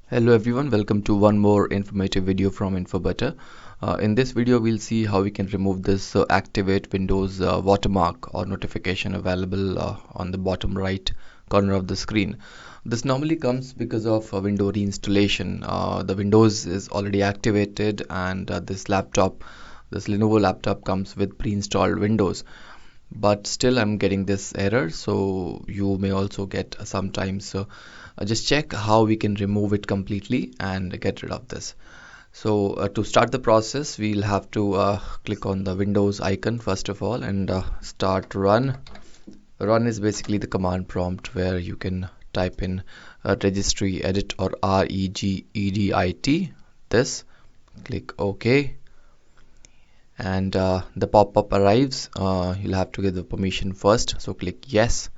Hello everyone, welcome to one more informative video from InfoButter. In this video we'll see how we can remove this activate Windows watermark or notification available on the bottom right corner of the screen. This normally comes because of window reinstallation. The Windows is already activated and this Lenovo laptop comes with pre-installed Windows. But still I'm getting this error, so you may also get sometimes. Just check how we can remove it completely and get rid of this. So to start the process, we'll have to click on the Windows icon first of all and start run. Run is basically the command prompt where you can type in registry edit or regedit, this, click OK, and the pop-up arrives. You'll have to give the permission first, so click yes,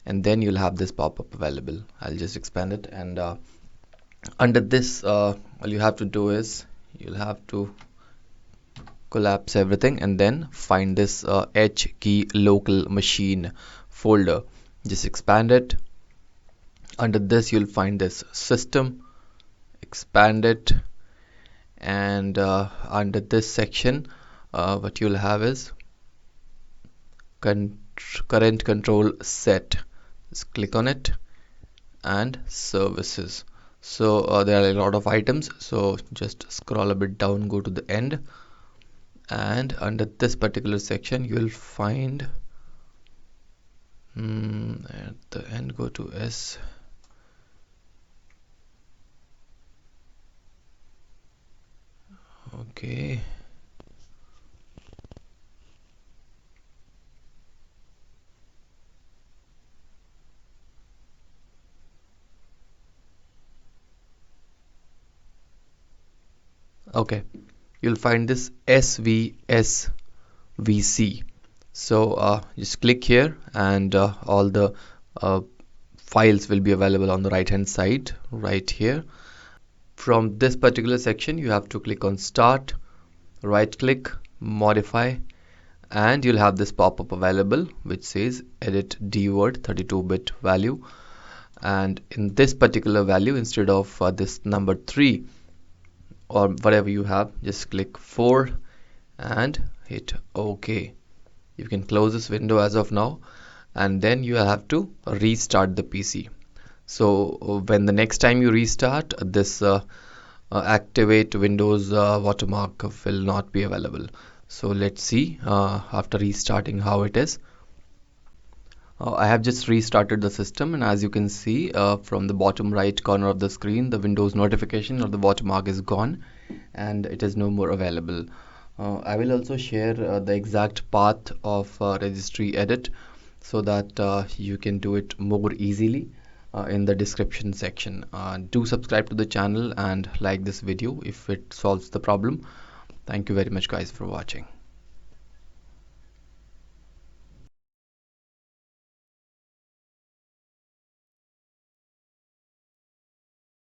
and then you'll have this pop-up available. I'll just expand it, and under this all you have to do is you'll have to collapse everything and then find this H key local machine folder. Just expand it. Under this you'll find this system, expand it, and under this section what you'll have is CurrentControlSet. Just click on it and services. So there are a lot of items, so just scroll a bit down, go to the end, and under this particular section you will find at the end, go to S. Okay, you'll find this svsvc. So just click here and all the files will be available on the right hand side right here. From this particular section you have to click on start, right click, modify, and you'll have this pop-up available which says edit dword 32-bit value, and in this particular value, instead of this number 3 or whatever you have, just click 4 and hit OK. You can close this window as of now, and then you have to restart the PC. So when the next time you restart, this activate Windows watermark will not be available. So let's see after restarting how it is. I have just restarted the system, and as you can see from the bottom right corner of the screen, the Windows notification or the watermark is gone and it is no more available. I will also share the exact path of registry edit so that you can do it more easily in the description section. Do subscribe to the channel and like this video if it solves the problem. Thank you very much guys for watching.